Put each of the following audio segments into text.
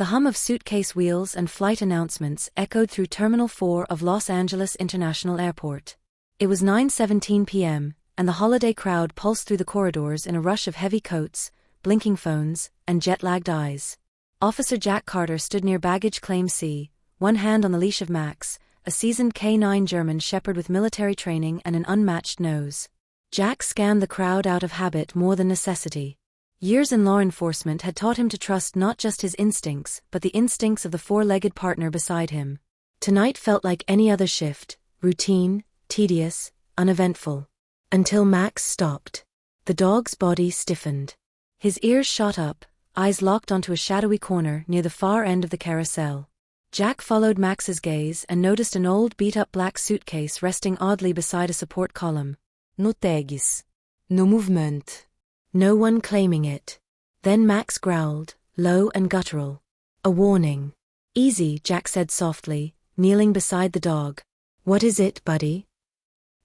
The hum of suitcase wheels and flight announcements echoed through Terminal 4 of Los Angeles International Airport. It was 9:17 p.m., and the holiday crowd pulsed through the corridors in a rush of heavy coats, blinking phones, and jet-lagged eyes. Officer Jack Carter stood near baggage claim C, one hand on the leash of Max, a seasoned K9 German shepherd with military training and an unmatched nose. Jack scanned the crowd out of habit more than necessity. Years in law enforcement had taught him to trust not just his instincts but the instincts of the four-legged partner beside him. Tonight felt like any other shift, routine, tedious, uneventful. Until Max stopped. The dog's body stiffened. His ears shot up, eyes locked onto a shadowy corner near the far end of the carousel. Jack followed Max's gaze and noticed an old beat-up black suitcase resting oddly beside a support column. No tags. No movement. No one claiming it. Then Max growled, low and guttural. A warning. Easy, Jack said softly, kneeling beside the dog. What is it, buddy?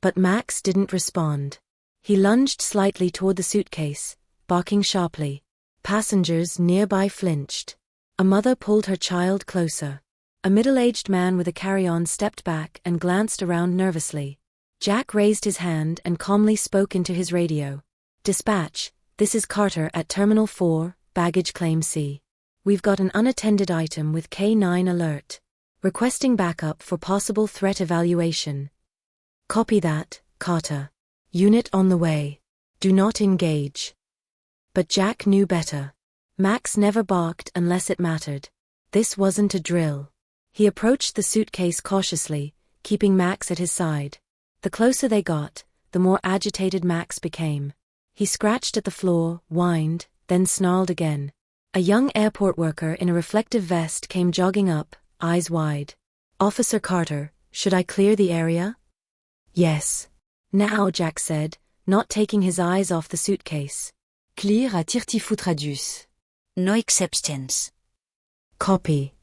But Max didn't respond. He lunged slightly toward the suitcase, barking sharply. Passengers nearby flinched. A mother pulled her child closer. A middle-aged man with a carry-on stepped back and glanced around nervously. Jack raised his hand and calmly spoke into his radio. Dispatch, this is Carter at Terminal 4, baggage claim C. We've got an unattended item with K9 alert. Requesting backup for possible threat evaluation. Copy that, Carter. Unit on the way. Do not engage. But Jack knew better. Max never barked unless it mattered. This wasn't a drill. He approached the suitcase cautiously, keeping Max at his side. The closer they got, the more agitated Max became. He scratched at the floor, whined, then snarled again. A young airport worker in a reflective vest came jogging up, eyes wide. Officer Carter, should I clear the area? Yes. Now, Jack said, not taking his eyes off the suitcase. Clear à tirti-foot radius. No exceptions. Copy.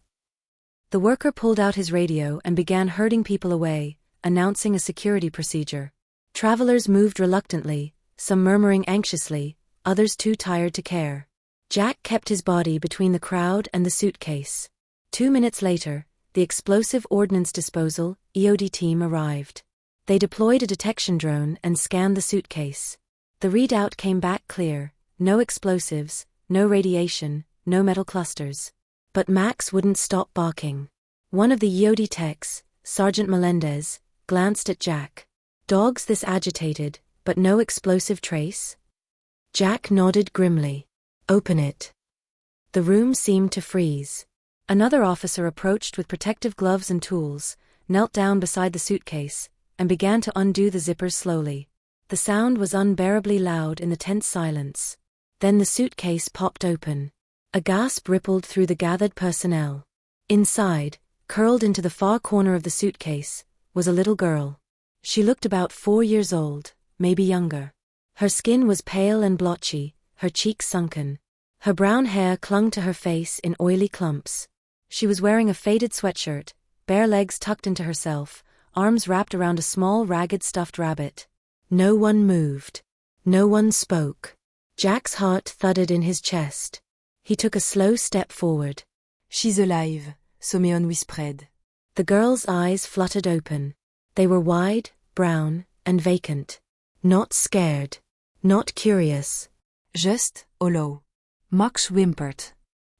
The worker pulled out his radio and began herding people away, announcing a security procedure. Travelers moved reluctantly, some murmuring anxiously, others too tired to care. Jack kept his body between the crowd and the suitcase. 2 minutes later, the Explosive Ordnance Disposal (EOD) team arrived. They deployed a detection drone and scanned the suitcase. The readout came back clear: no explosives, no radiation, no metal clusters. But Max wouldn't stop barking. One of the EOD techs, Sergeant Melendez, glanced at Jack. Dogs this agitated, but no explosive trace? Jack nodded grimly. Open it. The room seemed to freeze. Another officer approached with protective gloves and tools, knelt down beside the suitcase, and began to undo the zippers slowly. The sound was unbearably loud in the tense silence. Then the suitcase popped open. A gasp rippled through the gathered personnel. Inside, curled into the far corner of the suitcase, was a little girl. She looked about 4 years old, maybe younger. Her skin was pale and blotchy, her cheeks sunken. Her brown hair clung to her face in oily clumps. She was wearing a faded sweatshirt, bare legs tucked into herself, arms wrapped around a small ragged stuffed rabbit. No one moved. No one spoke. Jack's heart thudded in his chest. He took a slow step forward. She's alive, Someone whispered. The girl's eyes fluttered open. They were wide, brown, and vacant. Not scared. Not curious. Just hollow. Max whimpered.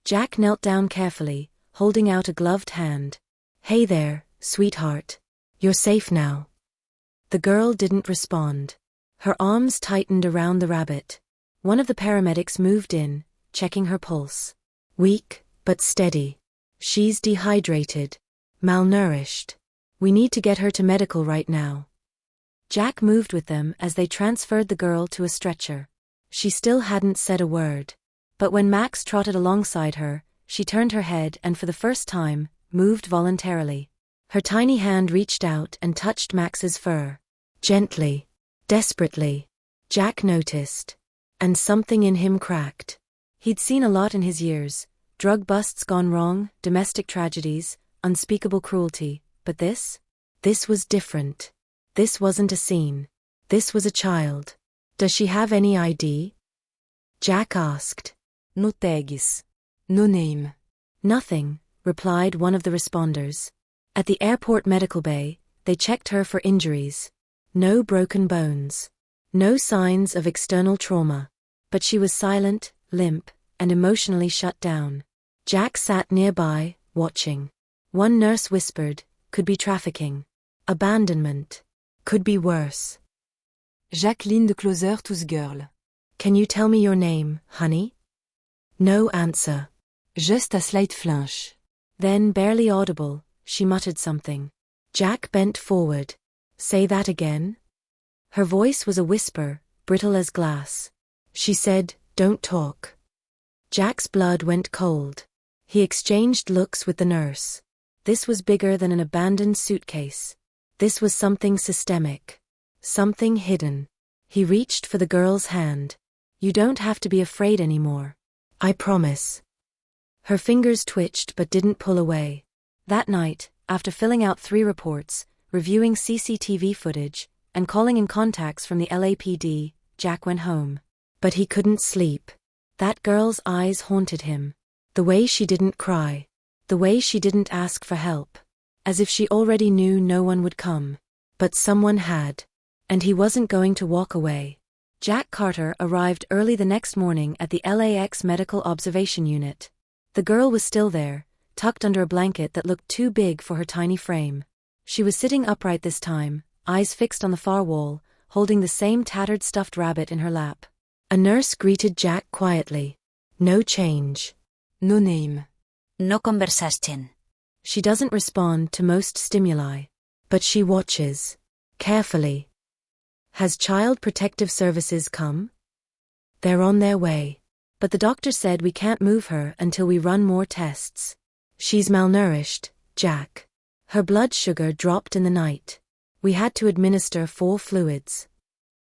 Jack knelt down carefully, holding out a gloved hand. Hey there, sweetheart. You're safe now. The girl didn't respond. Her arms tightened around the rabbit. One of the paramedics moved in, checking her pulse. Weak, but steady. She's dehydrated. Malnourished. We need to get her to medical right now. Jack moved with them as they transferred the girl to a stretcher. She still hadn't said a word. But when Max trotted alongside her, she turned her head and for the first time, moved voluntarily. Her tiny hand reached out and touched Max's fur. Gently. Desperately. Jack noticed. And something in him cracked. He'd seen a lot in his years. Drug busts gone wrong, domestic tragedies, unspeakable cruelty. But this? This was different. This wasn't a scene. This was a child. Does she have any ID? Jack asked. No tags. No name. Nothing, replied one of the responders. At the airport medical bay, they checked her for injuries. No broken bones. No signs of external trauma. But she was silent, limp, and emotionally shut down. Jack sat nearby, watching. One nurse whispered, could be trafficking. Abandonment. Could be worse. Jacqueline de Closer tous girl. Can you tell me your name, honey? No answer. Just a slight flinch. Then, barely audible, she muttered something. Jack bent forward. Say that again? Her voice was a whisper, brittle as glass. She said, don't talk. Jack's blood went cold. He exchanged looks with the nurse. This was bigger than an abandoned suitcase. This was something systemic. Something hidden. He reached for the girl's hand. You don't have to be afraid anymore. I promise. Her fingers twitched but didn't pull away. That night, after filling out 3 reports, reviewing CCTV footage, and calling in contacts from the LAPD, Jack went home. But he couldn't sleep. That girl's eyes haunted him. The way she didn't cry. The way she didn't ask for help. As if she already knew no one would come. But someone had. And he wasn't going to walk away. Jack Carter arrived early the next morning at the LAX Medical Observation Unit. The girl was still there, tucked under a blanket that looked too big for her tiny frame. She was sitting upright this time, eyes fixed on the far wall, holding the same tattered stuffed rabbit in her lap. A nurse greeted Jack quietly. No change. No name. No conversation. She doesn't respond to most stimuli. But she watches. Carefully. Has Child Protective Services come? They're on their way. But the doctor said we can't move her until we run more tests. She's malnourished, Jack. Her blood sugar dropped in the night. We had to administer 4 fluids.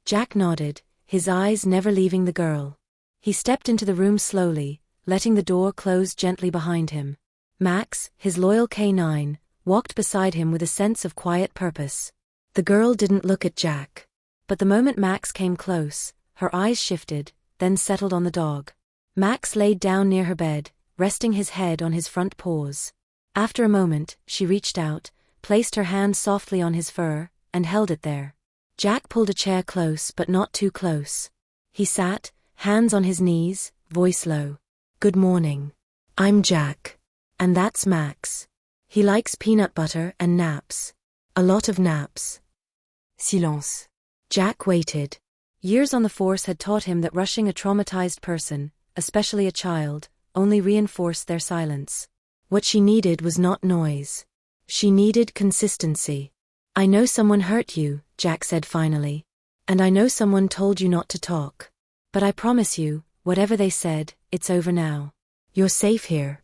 Jack nodded, his eyes never leaving the girl. He stepped into the room slowly, letting the door close gently behind him. Max, his loyal K9, walked beside him with a sense of quiet purpose. The girl didn't look at Jack. But the moment Max came close, her eyes shifted, then settled on the dog. Max laid down near her bed, resting his head on his front paws. After a moment, she reached out, placed her hand softly on his fur, and held it there. Jack pulled a chair close but not too close. He sat, hands on his knees, voice low. Good morning. I'm Jack. And that's Max. He likes peanut butter and naps. A lot of naps. Silence. Jack waited. Years on the force had taught him that rushing a traumatized person, especially a child, only reinforced their silence. What she needed was not noise. She needed consistency. I know someone hurt you, Jack said finally. And I know someone told you not to talk. But I promise you, whatever they said, it's over now. You're safe here.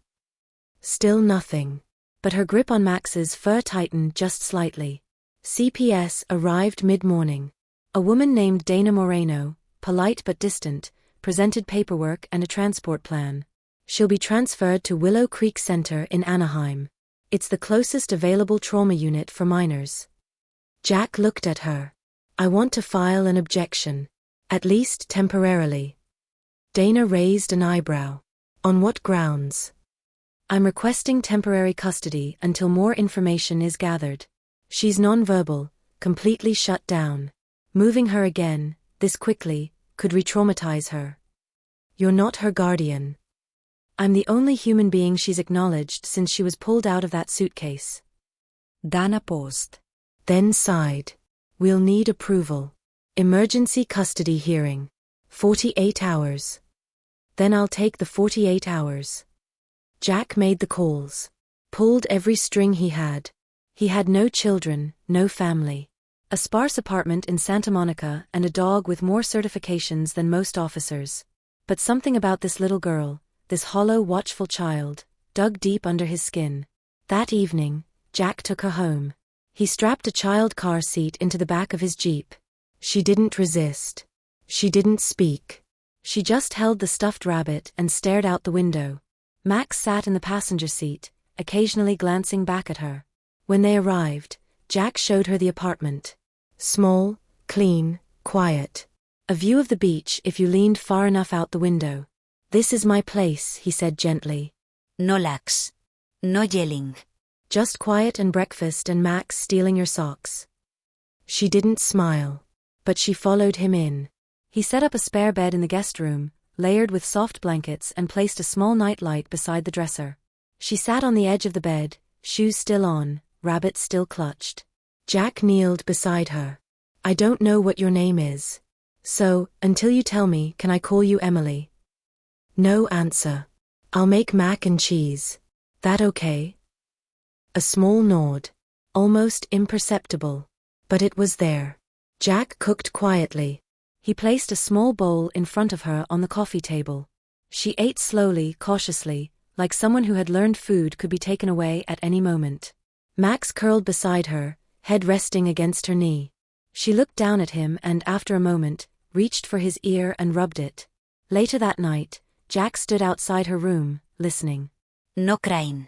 Still nothing. But her grip on Max's fur tightened just slightly. CPS arrived mid-morning. A woman named Dana Moreno, polite but distant, presented paperwork and a transport plan. She'll be transferred to Willow Creek Center in Anaheim. It's the closest available trauma unit for minors. Jack looked at her. I want to file an objection. At least temporarily. Dana raised an eyebrow. On what grounds? I'm requesting temporary custody until more information is gathered. She's nonverbal, completely shut down. Moving her again, this quickly, could re-traumatize her. You're not her guardian. I'm the only human being she's acknowledged since she was pulled out of that suitcase. Dana paused. Then sighed. We'll need approval. Emergency custody hearing. 48 hours. Then I'll take the 48 hours. Jack made the calls. Pulled every string he had. He had no children, no family. A sparse apartment in Santa Monica and a dog with more certifications than most officers. But something about this little girl, this hollow, watchful child, dug deep under his skin. That evening, Jack took her home. He strapped a child car seat into the back of his Jeep. She didn't resist. She didn't speak. She just held the stuffed rabbit and stared out the window. Max sat in the passenger seat, occasionally glancing back at her. When they arrived, Jack showed her the apartment. Small, clean, quiet. A view of the beach if you leaned far enough out the window. This is my place, he said gently. No lax. No yelling. Just quiet and breakfast and Max stealing your socks. She didn't smile. But she followed him in. He set up a spare bed in the guest room, layered with soft blankets, and placed a small night light beside the dresser. She sat on the edge of the bed, shoes still on, rabbit still clutched. Jack kneeled beside her. I don't know what your name is. So, until you tell me, can I call you Emily? No answer. I'll make mac and cheese. That okay? A small nod. Almost imperceptible. But it was there. Jack cooked quietly. He placed a small bowl in front of her on the coffee table. She ate slowly, cautiously, like someone who had learned food could be taken away at any moment. Max curled beside her, head resting against her knee. She looked down at him and, after a moment, reached for his ear and rubbed it. Later that night, Jack stood outside her room, listening. No crying.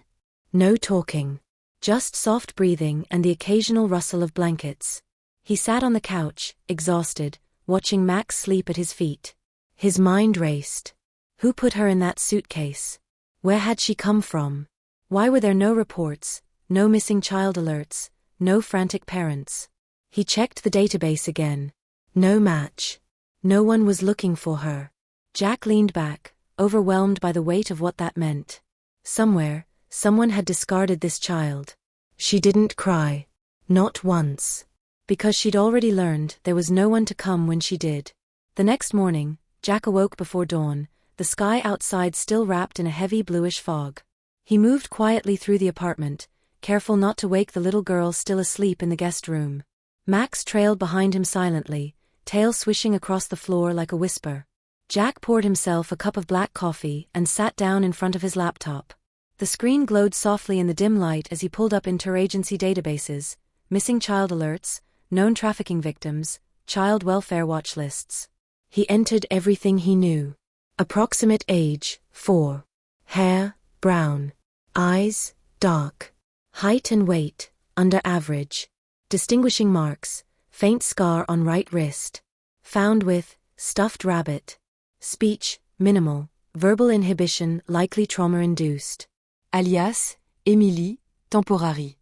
No talking. Just soft breathing and the occasional rustle of blankets. He sat on the couch, exhausted, watching Max sleep at his feet. His mind raced. Who put her in that suitcase? Where had she come from? Why were there no reports, no missing child alerts, no frantic parents? He checked the database again. No match. No one was looking for her. Jack leaned back, overwhelmed by the weight of what that meant. Somewhere, someone had discarded this child. She didn't cry. Not once. Because she'd already learned there was no one to come when she did. The next morning, Jack awoke before dawn, the sky outside still wrapped in a heavy bluish fog. He moved quietly through the apartment, careful not to wake the little girl still asleep in the guest room. Max trailed behind him silently, tail swishing across the floor like a whisper. Jack poured himself a cup of black coffee and sat down in front of his laptop. The screen glowed softly in the dim light as he pulled up interagency databases, missing child alerts, known trafficking victims, child welfare watch lists. He entered everything he knew. Approximate age, 4. Hair, brown. Eyes, dark. Height and weight, under average. Distinguishing marks, faint scar on right wrist. Found with, stuffed rabbit. Speech, minimal. Verbal inhibition likely trauma-induced. Alias, Emily, temporary.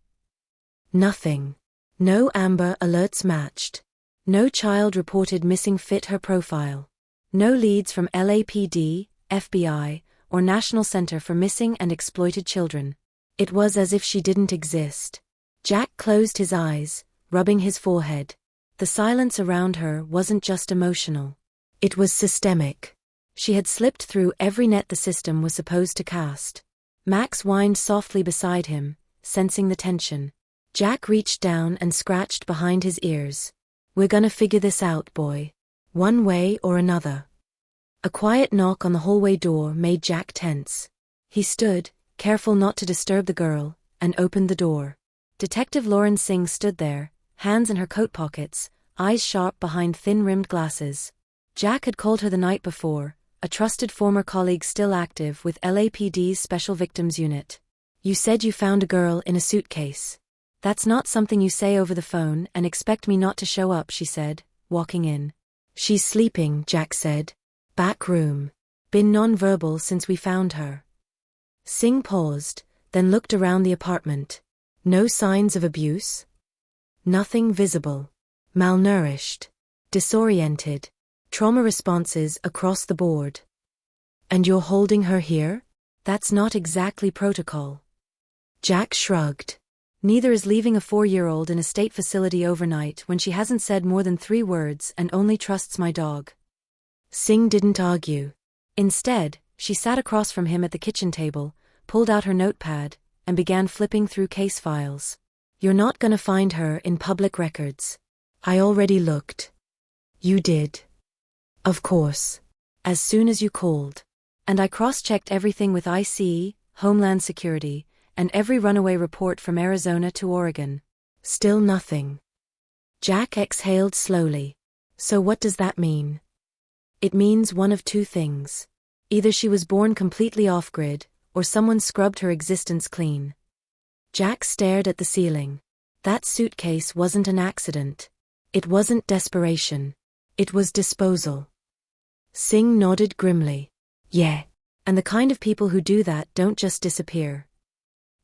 Nothing. No Amber alerts matched. No child reported missing fit her profile. No leads from LAPD, FBI, or National Center for Missing and Exploited Children. It was as if she didn't exist. Jack closed his eyes, rubbing his forehead. The silence around her wasn't just emotional. It was systemic. She had slipped through every net the system was supposed to cast. Max whined softly beside him, sensing the tension. Jack reached down and scratched behind his ears. We're gonna figure this out, boy. One way or another. A quiet knock on the hallway door made Jack tense. He stood, careful not to disturb the girl, and opened the door. Detective Lauren Singh stood there, hands in her coat pockets, eyes sharp behind thin-rimmed glasses. Jack had called her the night before, a trusted former colleague still active with LAPD's Special Victims Unit. You said you found a girl in a suitcase. That's not something you say over the phone and expect me not to show up, she said, walking in. She's sleeping, Jack said. Back room. Been non-verbal since we found her. Singh paused, then looked around the apartment. No signs of abuse? Nothing visible. Malnourished. Disoriented. Trauma responses across the board. And you're holding her here? That's not exactly protocol. Jack shrugged. Neither is leaving a 4-year-old in a state facility overnight when she hasn't said more than 3 words and only trusts my dog. Singh didn't argue. Instead, she sat across from him at the kitchen table, pulled out her notepad, and began flipping through case files. You're not gonna find her in public records. I already looked. You did. Of course. As soon as you called. And I cross-checked everything with ICE, Homeland Security, and every runaway report from Arizona to Oregon. Still nothing. Jack exhaled slowly. So what does that mean? It means one of 2 things. Either she was born completely off-grid, or someone scrubbed her existence clean. Jack stared at the ceiling. That suitcase wasn't an accident. It wasn't desperation. It was disposal. Singh nodded grimly. Yeah. And the kind of people who do that don't just disappear.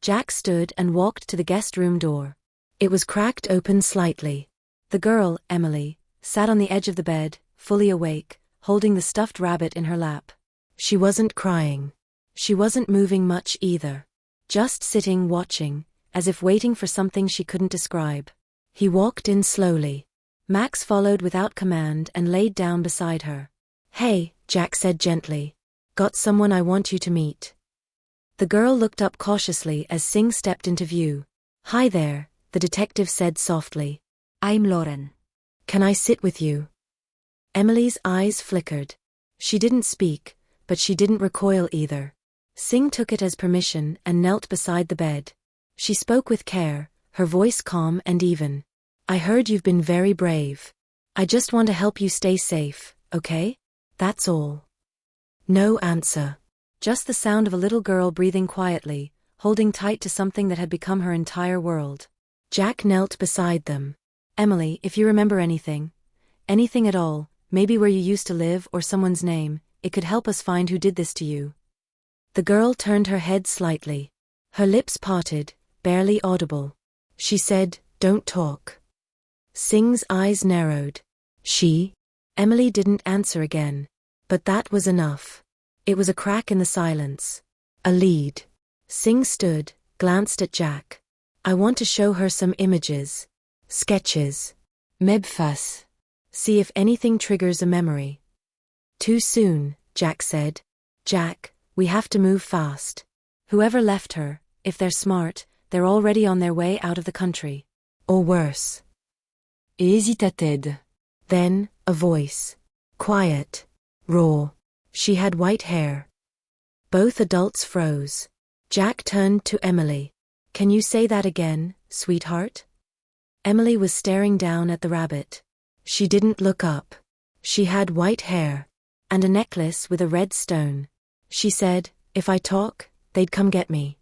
Jack stood and walked to the guest room door. It was cracked open slightly. The girl, Emily, sat on the edge of the bed, fully awake, holding the stuffed rabbit in her lap. She wasn't crying. She wasn't moving much either. Just sitting watching, as if waiting for something she couldn't describe. He walked in slowly. Max followed without command and laid down beside her. "Hey," Jack said gently. "Got someone I want you to meet." The girl looked up cautiously as Singh stepped into view. "Hi there," the detective said softly. I'm Lauren. "Can I sit with you?" Emily's eyes flickered. She didn't speak, but she didn't recoil either. Singh took it as permission and knelt beside the bed. She spoke with care, her voice calm and even. "I heard you've been very brave. I just want to help you stay safe, okay? That's all." No answer. Just the sound of a little girl breathing quietly, holding tight to something that had become her entire world. Jack knelt beside them. "Emily, if you remember anything at all, maybe where you used to live or someone's name, it could help us find who did this to you." The girl turned her head slightly. Her lips parted, barely audible. She said, "Don't talk." Singh's eyes narrowed. "She?" Emily didn't answer again. But that was enough. It was a crack in the silence. A lead. Singh stood, glanced at Jack. "I want to show her some images. Sketches. Mebfas. See if anything triggers a memory." "Too soon," Jack said. "Jack, we have to move fast. Whoever left her, if they're smart, they're already on their way out of the country. Or worse." Hésita-t-elle. Then, a voice. Quiet. Raw. She had white hair. Both adults froze. Jack turned to Emily. "Can you say that again, sweetheart?" Emily was staring down at the rabbit. She didn't look up. She had white hair. And a necklace with a red stone. She said, "If I talk, they'd come get me."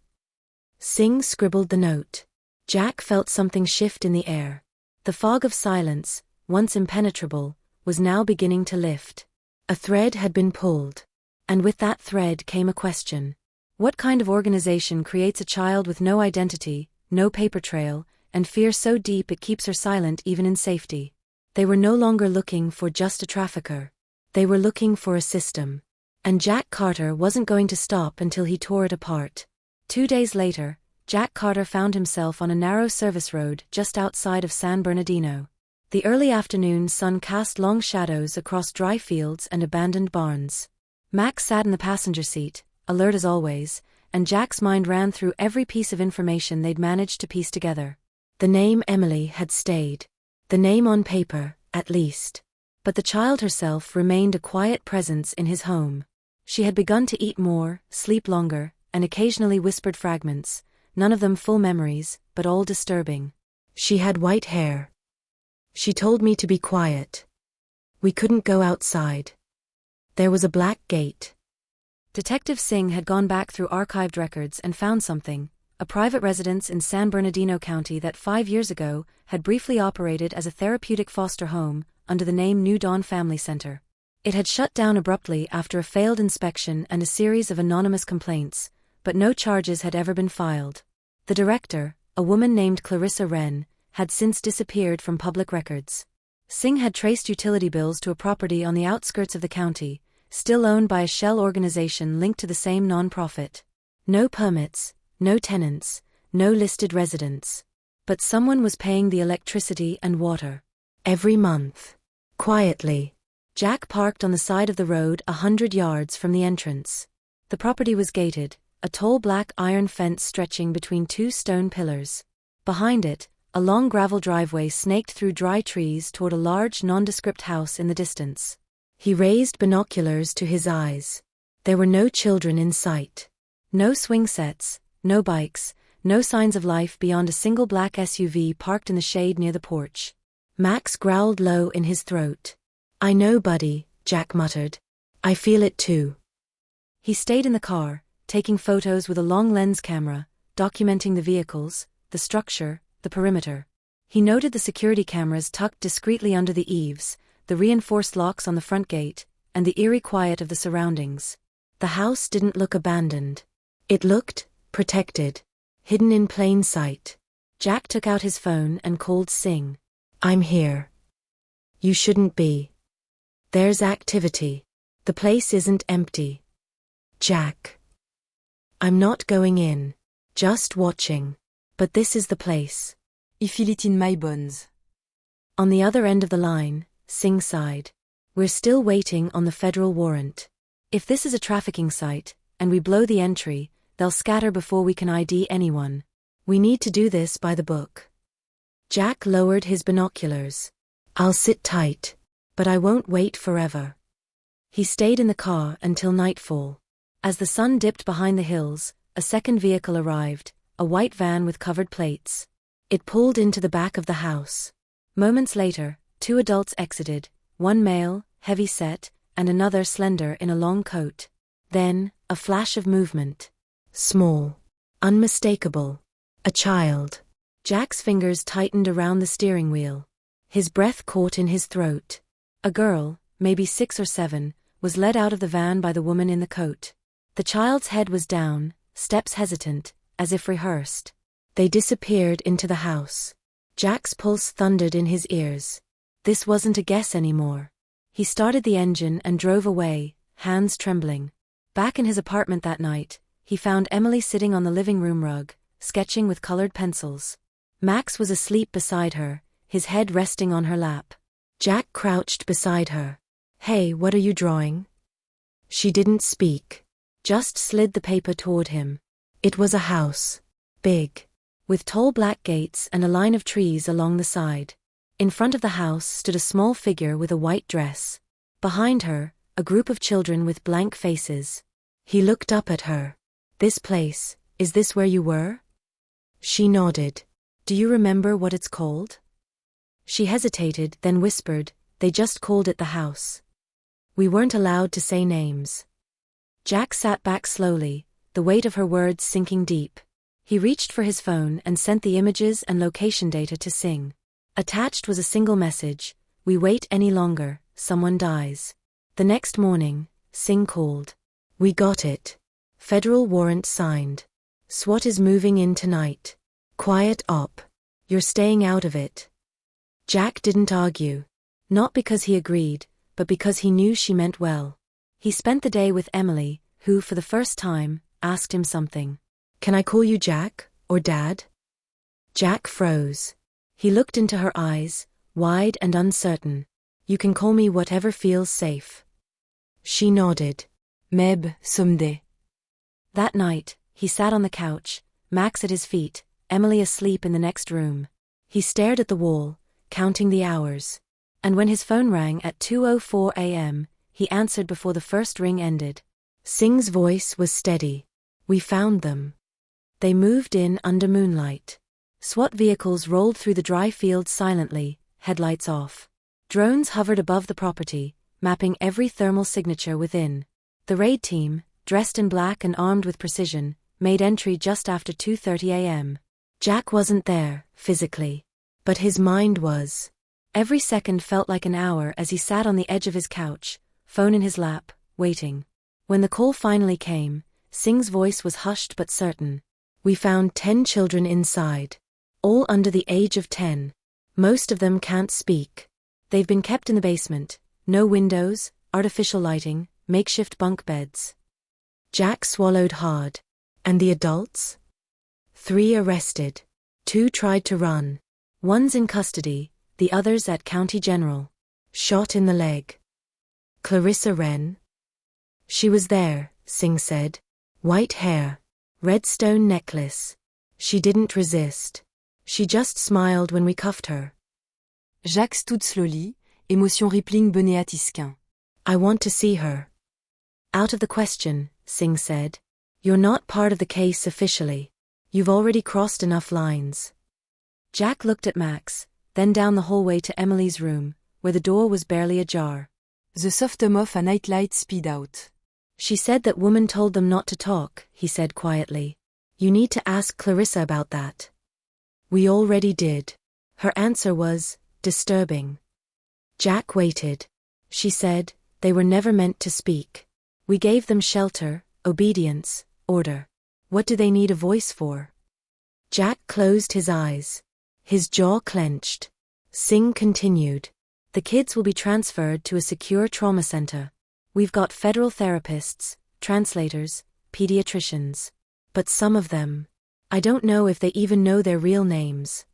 Singh scribbled the note. Jack felt something shift in the air. The fog of silence, once impenetrable, was now beginning to lift. A thread had been pulled. And with that thread came a question. What kind of organization creates a child with no identity, no paper trail, and fear so deep it keeps her silent even in safety? They were no longer looking for just a trafficker. They were looking for a system. And Jack Carter wasn't going to stop until he tore it apart. 2 days later, Jack Carter found himself on a narrow service road just outside of San Bernardino. The early afternoon sun cast long shadows across dry fields and abandoned barns. Max sat in the passenger seat, alert as always, and Jack's mind ran through every piece of information they'd managed to piece together. The name Emily had stayed. The name on paper, at least. But the child herself remained a quiet presence in his home. She had begun to eat more, sleep longer, and occasionally whispered fragments, none of them full memories, but all disturbing. She had white hair. She told me to be quiet. We couldn't go outside. There was a black gate. Detective Singh had gone back through archived records and found something, a private residence in San Bernardino County that 5 years ago had briefly operated as a therapeutic foster home under the name New Dawn Family Center. It had shut down abruptly after a failed inspection and a series of anonymous complaints, but no charges had ever been filed. The director, a woman named Clarissa Wren, had since disappeared from public records. Singh had traced utility bills to a property on the outskirts of the county, still owned by a shell organization linked to the same non-profit. No permits, no tenants, no listed residents. But someone was paying the electricity and water. Every month. Quietly. Jack parked on the side of the road 100 yards from the entrance. The property was gated, a tall black iron fence stretching between 2 stone pillars. Behind it, a long gravel driveway snaked through dry trees toward a large nondescript house in the distance. He raised binoculars to his eyes. There were no children in sight. No swing sets, no bikes, no signs of life beyond a single black SUV parked in the shade near the porch. Max growled low in his throat. "I know, buddy," Jack muttered. "I feel it too." He stayed in the car, taking photos with a long lens camera, documenting the vehicles, the structure, the perimeter. He noted the security cameras tucked discreetly under the eaves, the reinforced locks on the front gate, and the eerie quiet of the surroundings. The house didn't look abandoned. It looked protected, hidden in plain sight. Jack took out his phone and called Singh. "I'm here. You shouldn't be. There's activity. The place isn't empty." "Jack. I'm not going in. Just watching. But this is the place. I feel it in my bones." On the other end of the line, Singh sighed. "We're still waiting on the federal warrant. If this is a trafficking site, and we blow the entry, they'll scatter before we can ID anyone. We need to do this by the book." Jack lowered his binoculars. "I'll sit tight, but I won't wait forever." He stayed in the car until nightfall. As the sun dipped behind the hills, a second vehicle arrived, a white van with covered plates. It pulled into the back of the house. Moments later, 2 adults exited, one male, heavy-set, and another slender in a long coat. Then, a flash of movement. Small. Unmistakable. A child. Jack's fingers tightened around the steering wheel. His breath caught in his throat. A girl, maybe 6 or 7, was led out of the van by the woman in the coat. The child's head was down, steps hesitant, as if rehearsed. They disappeared into the house. Jack's pulse thundered in his ears. This wasn't a guess anymore. He started the engine and drove away, hands trembling. Back in his apartment that night, he found Emily sitting on the living room rug, sketching with colored pencils. Max was asleep beside her, his head resting on her lap. Jack crouched beside her. "Hey, what are you drawing?" She didn't speak. Just slid the paper toward him. It was a house. Big. With tall black gates and a line of trees along the side. In front of the house stood a small figure with a white dress. Behind her, a group of children with blank faces. He looked up at her. "This place, is this where you were?" She nodded. "Do you remember what it's called?" She hesitated, then whispered, "They just called it the house. We weren't allowed to say names." Jack sat back slowly, the weight of her words sinking deep. He reached for his phone and sent the images and location data to Singh. Attached was a single message: "We wait any longer, someone dies." The next morning, Singh called. "We got it. Federal warrant signed. SWAT is moving in tonight. Quiet op. You're staying out of it." Jack didn't argue. Not because he agreed, but because he knew she meant well. He spent the day with Emily, who, for the first time, asked him something. "Can I call you Jack, or Dad?" Jack froze. He looked into her eyes, wide and uncertain. "You can call me whatever feels safe." She nodded. Meb, someday. That night, he sat on the couch, Max at his feet, Emily asleep in the next room. He stared at the wall, counting the hours. And when his phone rang at 2:04 a.m., he answered before the first ring ended. Singh's voice was steady. "We found them." They moved in under moonlight. SWAT vehicles rolled through the dry fields silently, headlights off. Drones hovered above the property, mapping every thermal signature within. The raid team, dressed in black and armed with precision, made entry just after 2:30 a.m. Jack wasn't there, physically. But his mind was. Every second felt like an hour as he sat on the edge of his couch, phone in his lap, waiting. When the call finally came, Singh's voice was hushed but certain. "We found 10 children inside. All under the age of 10. Most of them can't speak. They've been kept in the basement, no windows, artificial lighting, makeshift bunk beds." Jack swallowed hard. "And the adults?" 3 arrested. 2 tried to run. One's in custody, the others at County General. Shot in the leg. Clarissa Wren? She was there, Singh said. White hair. Red stone necklace. She didn't resist. She just smiled when we cuffed her. Jacques stood slowly, émotion rippling bonnet à Tisquin. "I want to see her." "Out of the question," Singh said. "You're not part of the case officially. You've already crossed enough lines." Jack looked at Max, then down the hallway to Emily's room, where the door was barely ajar. The soft off a nightlight speed out. "She said that woman told them not to talk," he said quietly. "You need to ask Clarissa about that." "We already did." Her answer was disturbing. Jack waited. "She said, they were never meant to speak." We gave them shelter, obedience, order. What do they need a voice for? Jack closed his eyes. His jaw clenched. Singh continued. The kids will be transferred to a secure trauma center. We've got federal therapists, translators, pediatricians. But some of them, I don't know if they even know their real names.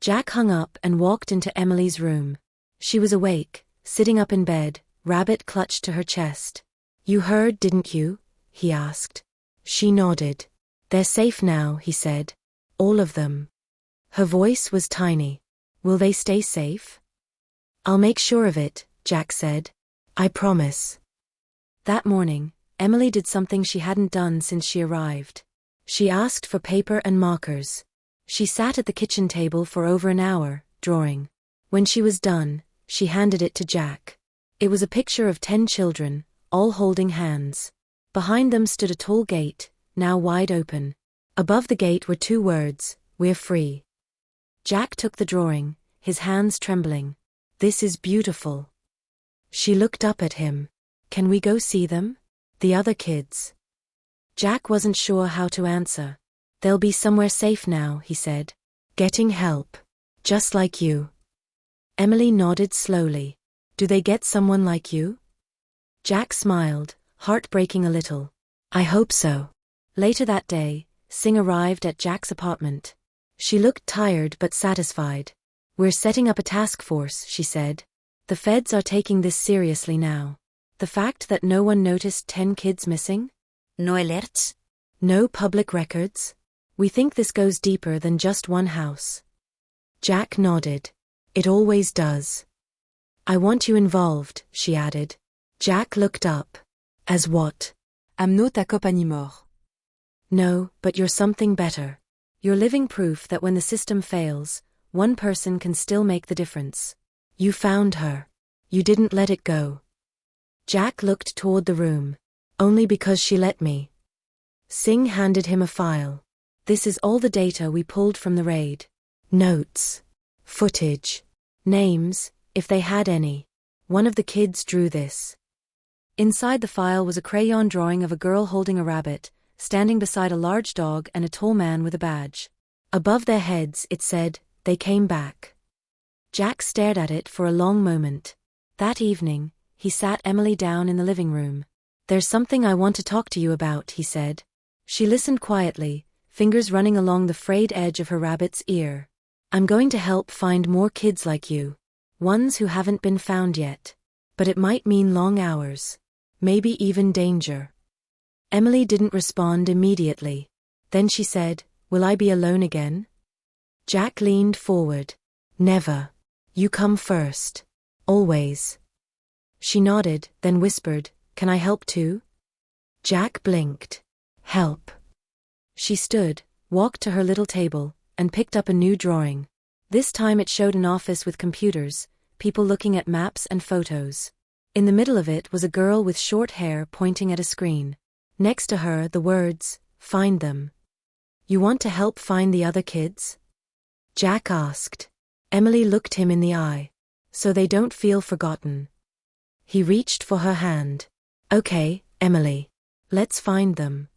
Jack hung up and walked into Emily's room. She was awake, sitting up in bed, rabbit clutched to her chest. You heard, didn't you? He asked. She nodded. They're safe now, he said. All of them. Her voice was tiny. Will they stay safe? I'll make sure of it, Jack said. I promise. That morning, Emily did something she hadn't done since she arrived. She asked for paper and markers. She sat at the kitchen table for over an hour, drawing. When she was done, she handed it to Jack. It was a picture of 10 children, all holding hands. Behind them stood a tall gate, now wide open. Above the gate were 2 words, "We're free." Jack took the drawing, his hands trembling. This is beautiful. She looked up at him. Can we go see them? The other kids. Jack wasn't sure how to answer. They'll be somewhere safe now, he said. Getting help. Just like you. Emily nodded slowly. Do they get someone like you? Jack smiled, heart breaking a little. I hope so. Later that day, Singh arrived at Jack's apartment. She looked tired but satisfied. We're setting up a task force, she said. The feds are taking this seriously now. The fact that no one noticed 10 kids missing? No alerts? No public records? We think this goes deeper than just one house. Jack nodded. It always does. I want you involved, she added. Jack looked up. As what? Amenons ta cope Annie-Mort. No, but you're something better. You're living proof that when the system fails, one person can still make the difference. You found her. You didn't let it go. Jack looked toward the room. Only because she let me. Singh handed him a file. This is all the data we pulled from the raid. Notes. Footage. Names, if they had any. One of the kids drew this. Inside the file was a crayon drawing of a girl holding a rabbit, standing beside a large dog and a tall man with a badge. Above their heads it said, "They came back." Jack stared at it for a long moment. That evening, he sat Emily down in the living room. There's something I want to talk to you about, he said. She listened quietly, fingers running along the frayed edge of her rabbit's ear. I'm going to help find more kids like you. Ones who haven't been found yet. But it might mean long hours. Maybe even danger. Emily didn't respond immediately. Then she said, Will I be alone again? Jack leaned forward. Never. You come first. Always. She nodded, then whispered, Can I help too? Jack blinked. Help. She stood, walked to her little table, and picked up a new drawing. This time it showed an office with computers, people looking at maps and photos. In the middle of it was a girl with short hair pointing at a screen. Next to her the words, Find them. You want to help find the other kids? Jack asked. Emily looked him in the eye. So they don't feel forgotten. He reached for her hand. Okay, Emily. Let's find them.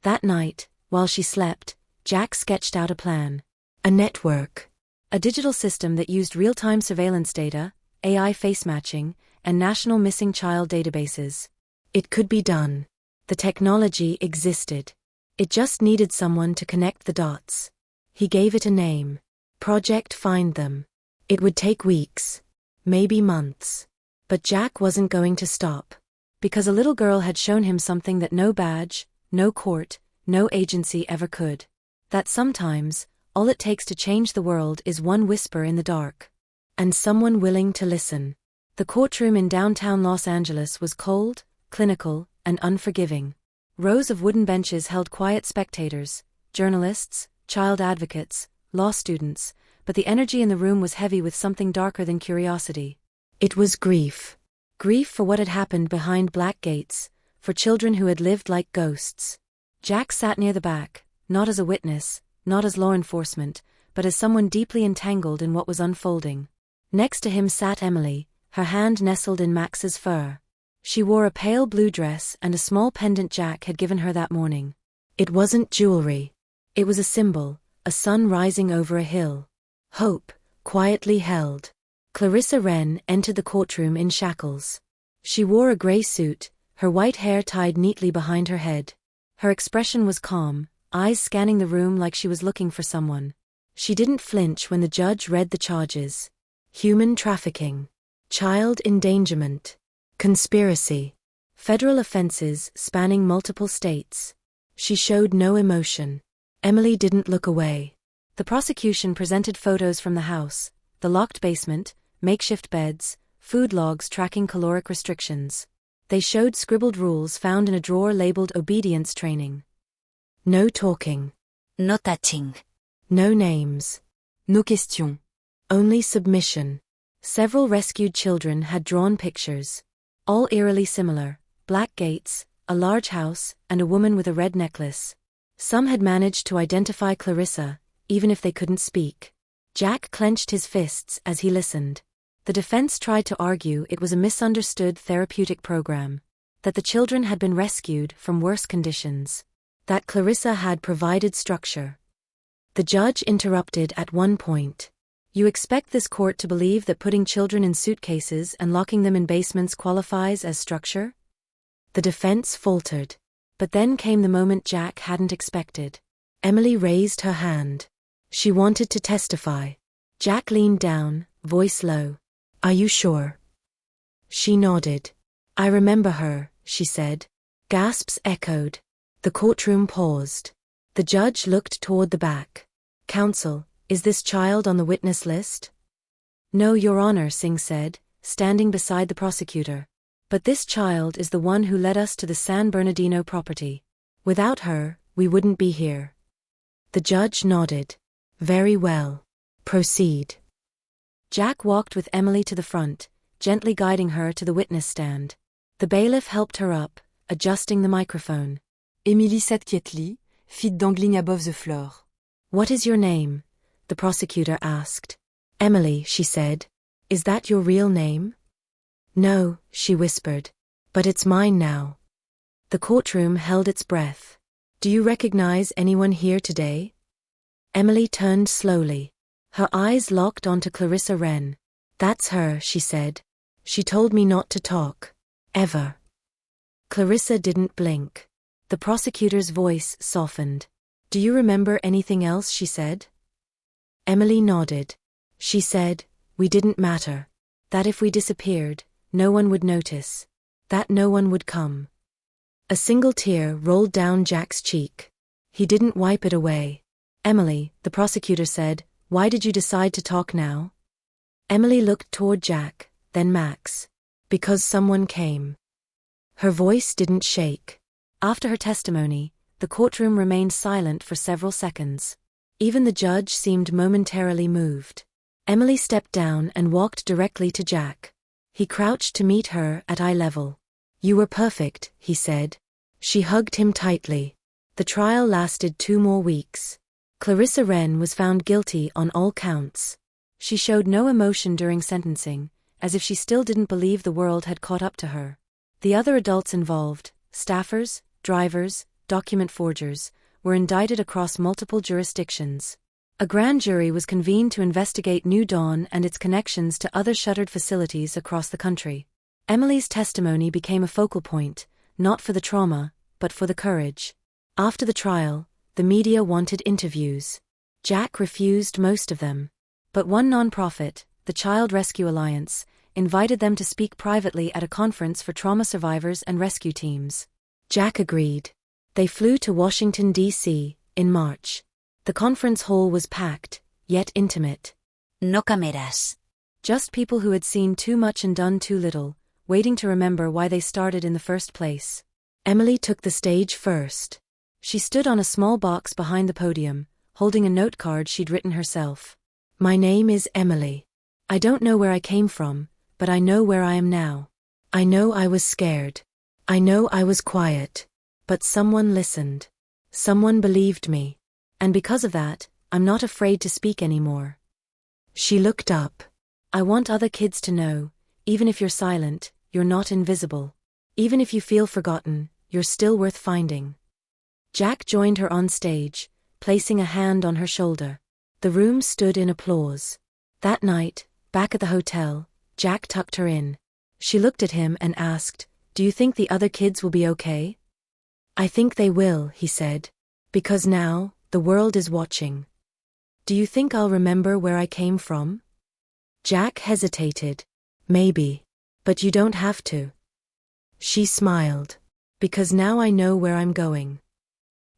That night, while she slept, Jack sketched out a plan. A network. A digital system that used real-time surveillance data, AI face matching, and national missing child databases. It could be done. The technology existed. It just needed someone to connect the dots. He gave it a name. Project Find Them. It would take weeks. Maybe months. But Jack wasn't going to stop. Because a little girl had shown him something that no badge, no court, no agency ever could. That sometimes, all it takes to change the world is one whisper in the dark. And someone willing to listen. The courtroom in downtown Los Angeles was cold, clinical, and unforgiving. Rows of wooden benches held quiet spectators, journalists, child advocates, law students, but the energy in the room was heavy with something darker than curiosity. It was grief. Grief for what had happened behind black gates, for children who had lived like ghosts. Jack sat near the back, not as a witness, not as law enforcement, but as someone deeply entangled in what was unfolding. Next to him sat Emily, her hand nestled in Max's fur. She wore a pale blue dress and a small pendant Jack had given her that morning. It wasn't jewelry. It was a symbol, a sun rising over a hill. Hope, quietly held. Clarissa Wren entered the courtroom in shackles. She wore a gray suit, her white hair tied neatly behind her head. Her expression was calm, eyes scanning the room like she was looking for someone. She didn't flinch when the judge read the charges. Human trafficking. Child endangerment. Conspiracy. Federal offenses spanning multiple states. She showed no emotion. Emily didn't look away. The prosecution presented photos from the house, the locked basement, makeshift beds, food logs tracking caloric restrictions. They showed scribbled rules found in a drawer labeled obedience training. No talking. No touching. No names. No questions. Only submission. Several rescued children had drawn pictures. All eerily similar, black gates, a large house, and a woman with a red necklace. Some had managed to identify Clarissa, even if they couldn't speak. Jack clenched his fists as he listened. The defense tried to argue it was a misunderstood therapeutic program, that the children had been rescued from worse conditions, that Clarissa had provided structure. The judge interrupted at one point. You expect this court to believe that putting children in suitcases and locking them in basements qualifies as structure? The defense faltered. But then came the moment Jack hadn't expected. Emily raised her hand. She wanted to testify. Jack leaned down, voice low. Are you sure? She nodded. I remember her, she said. Gasps echoed. The courtroom paused. The judge looked toward the back. Counsel, is this child on the witness list? No, Your Honor, Singh said, standing beside the prosecutor. But this child is the one who led us to the San Bernardino property. Without her, we wouldn't be here. The judge nodded. Very well. Proceed. Jack walked with Emily to the front, gently guiding her to the witness stand. The bailiff helped her up, adjusting the microphone. Emily sat quietly, feet dangling above the floor. What is your name? The prosecutor asked. Emily, she said. Is that your real name? No, she whispered. But it's mine now. The courtroom held its breath. Do you recognize anyone here today? Emily turned slowly. Her eyes locked onto Clarissa Wren. That's her, she said. She told me not to talk. Ever. Clarissa didn't blink. The prosecutor's voice softened. Do you remember anything else she said? Emily nodded. She said, we didn't matter. That if we disappeared, no one would notice. That no one would come. A single tear rolled down Jack's cheek. He didn't wipe it away. Emily, the prosecutor said, why did you decide to talk now? Emily looked toward Jack, then Max. Because someone came. Her voice didn't shake. After her testimony, the courtroom remained silent for several seconds. Even the judge seemed momentarily moved. Emily stepped down and walked directly to Jack. He crouched to meet her at eye level. You were perfect, he said. She hugged him tightly. The trial lasted 2 more weeks. Clarissa Wren was found guilty on all counts. She showed no emotion during sentencing, as if she still didn't believe the world had caught up to her. The other adults involved, staffers, drivers, document forgers, were indicted across multiple jurisdictions. A grand jury was convened to investigate New Dawn and its connections to other shuttered facilities across the country. Emily's testimony became a focal point, not for the trauma, but for the courage. After the trial, the media wanted interviews. Jack refused most of them. But one nonprofit, the Child Rescue Alliance, invited them to speak privately at a conference for trauma survivors and rescue teams. Jack agreed. They flew to Washington, D.C., in March. The conference hall was packed, yet intimate. No cameras. Just people who had seen too much and done too little, waiting to remember why they started in the first place. Emily took the stage first. She stood on a small box behind the podium, holding a note card she'd written herself. My name is Emily. I don't know where I came from, but I know where I am now. I know I was scared. I know I was quiet. But someone listened. Someone believed me. And because of that, I'm not afraid to speak anymore. She looked up. I want other kids to know, even if you're silent, you're not invisible. Even if you feel forgotten, you're still worth finding. Jack joined her on stage, placing a hand on her shoulder. The room stood in applause. That night, back at the hotel, Jack tucked her in. She looked at him and asked, "Do you think the other kids will be okay?" "I think they will," he said. "Because now, the world is watching." "Do you think I'll remember where I came from?" Jack hesitated. "Maybe. But you don't have to." She smiled. "Because now I know where I'm going."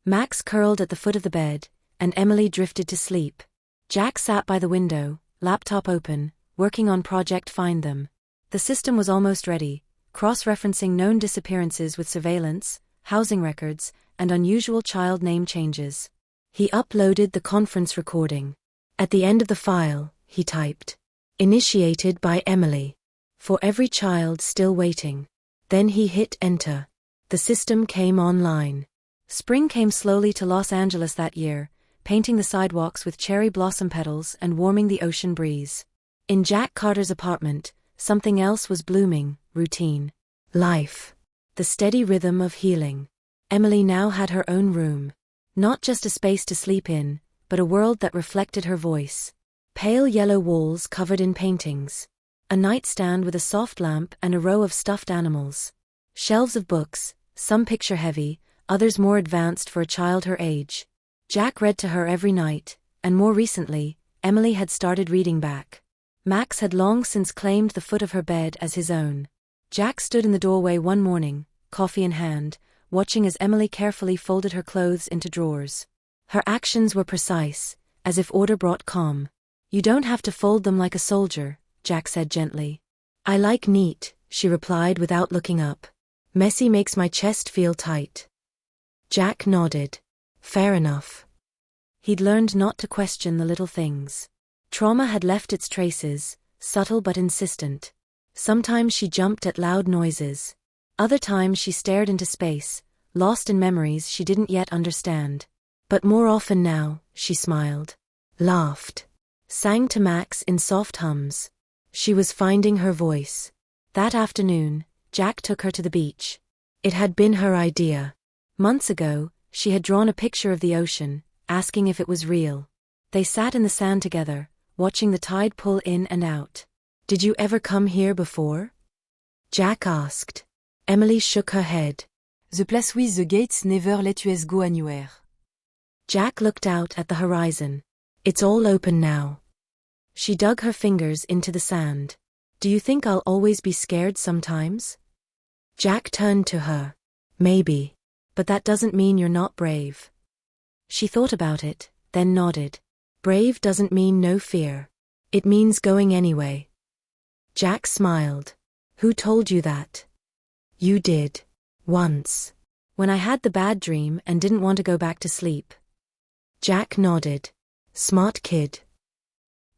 Max curled at the foot of the bed, and Emily drifted to sleep. Jack sat by the window, laptop open, working on Project Find Them. The system was almost ready, cross-referencing known disappearances with surveillance, housing records, and unusual child name changes. He uploaded the conference recording. At the end of the file, he typed, "Initiated by Emily. For every child still waiting." Then he hit enter. The system came online. Spring came slowly to Los Angeles that year, painting the sidewalks with cherry blossom petals and warming the ocean breeze. In Jack Carter's apartment, something else was blooming: routine. Life. The steady rhythm of healing. Emily now had her own room. Not just a space to sleep in, but a world that reflected her voice. Pale yellow walls covered in paintings. A nightstand with a soft lamp and a row of stuffed animals. Shelves of books, some picture-heavy, others more advanced for a child her age. Jack read to her every night, and more recently, Emily had started reading back. Max had long since claimed the foot of her bed as his own. Jack stood in the doorway one morning, coffee in hand, watching as Emily carefully folded her clothes into drawers. Her actions were precise, as if order brought calm. "You don't have to fold them like a soldier," Jack said gently. "I like neat," she replied without looking up. "Messy makes my chest feel tight." Jack nodded. Fair enough. He'd learned not to question the little things. Trauma had left its traces, subtle but insistent. Sometimes she jumped at loud noises. Other times she stared into space, lost in memories she didn't yet understand. But more often now, she smiled, laughed, sang to Max in soft hums. She was finding her voice. That afternoon, Jack took her to the beach. It had been her idea. Months ago, she had drawn a picture of the ocean, asking if it was real. They sat in the sand together, watching the tide pull in and out. "Did you ever come here before?" Jack asked. Emily shook her head. The place with the gates never let us go anywhere. Jack looked out at the horizon. "It's all open now." She dug her fingers into the sand. "Do you think I'll always be scared sometimes?" Jack turned to her. "Maybe. But that doesn't mean you're not brave." She thought about it, then nodded. "Brave doesn't mean no fear. It means going anyway." Jack smiled. "Who told you that?" "You did. Once. When I had the bad dream and didn't want to go back to sleep." Jack nodded. "Smart kid."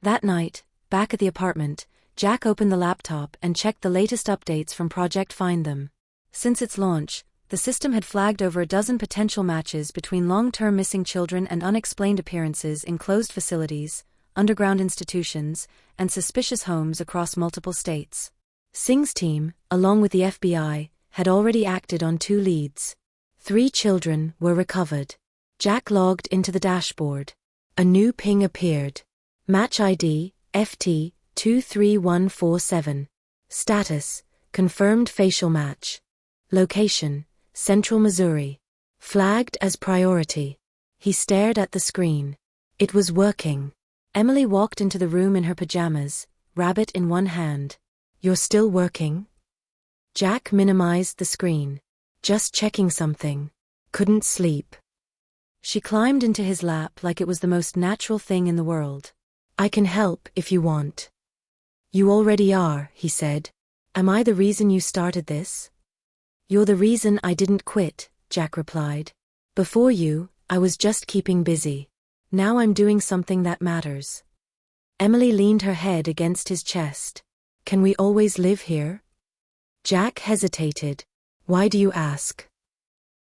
That night, back at the apartment, Jack opened the laptop and checked the latest updates from Project Find Them. Since its launch, the system had flagged over a dozen potential matches between long-term missing children and unexplained appearances in closed facilities, underground institutions, and suspicious homes across multiple states. Singh's team, along with the FBI, had already acted on 2 leads. 3 children were recovered. Jack logged into the dashboard. A new ping appeared. Match ID, FT23147. Status, confirmed facial match. Location, Central Missouri. Flagged as priority. He stared at the screen. It was working. Emily walked into the room in her pajamas, rabbit in one hand. "You're still working?" Jack minimized the screen. "Just checking something. Couldn't sleep." She climbed into his lap like it was the most natural thing in the world. "I can help if you want." "You already are," he said. "Am I the reason you started this?" "You're the reason I didn't quit," Jack replied. "Before you, I was just keeping busy. Now I'm doing something that matters." Emily leaned her head against his chest. "Can we always live here?" Jack hesitated. "Why do you ask?"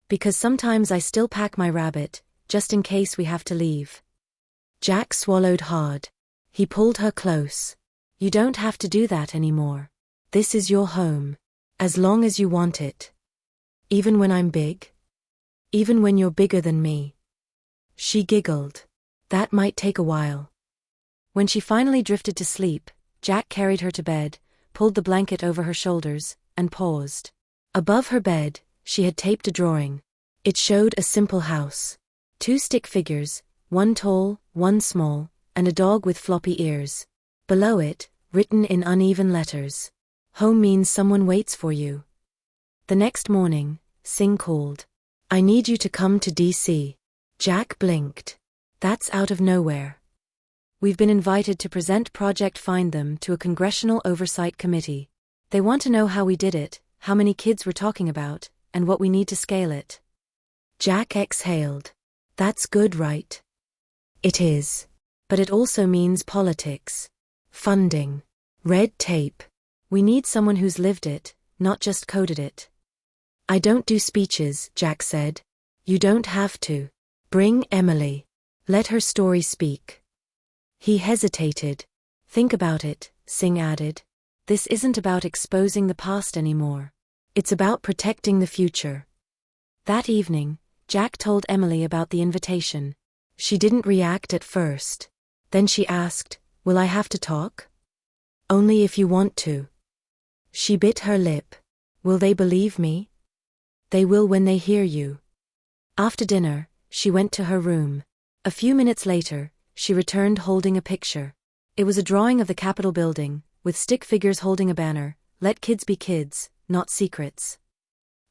"Because sometimes I still pack my rabbit, just in case we have to leave." Jack swallowed hard. He pulled her close. "You don't have to do that anymore. This is your home. As long as you want it. Even when I'm big? Even when you're bigger than me? She giggled. That might take a while. When she finally drifted to sleep, Jack carried her to bed, pulled the blanket over her shoulders, and paused. Above her bed, she had taped a drawing. It showed a simple house. 2 stick figures, one tall, one small, and a dog with floppy ears. Below it, written in uneven letters, "Home means someone waits for you." The next morning, Singh called. "I need you to come to DC. Jack blinked. "That's out of nowhere." "We've been invited to present Project Find Them to a congressional oversight committee. They want to know how we did it, how many kids we're talking about, and what we need to scale it." Jack exhaled. "That's good, right?" "It is. But it also means politics. Funding. Red tape. We need someone who's lived it, not just coded it." "I don't do speeches," Jack said. "You don't have to. Bring Emily. Let her story speak." He hesitated. "Think about it," Singh added. "This isn't about exposing the past anymore. It's about protecting the future." That evening, Jack told Emily about the invitation. She didn't react at first. Then she asked, "Will I have to talk?" "Only if you want to." She bit her lip. "Will they believe me?" "They will when they hear you." After dinner, she went to her room. A few minutes later, she returned holding a picture. It was a drawing of the Capitol building, with stick figures holding a banner, "Let kids be kids, not secrets."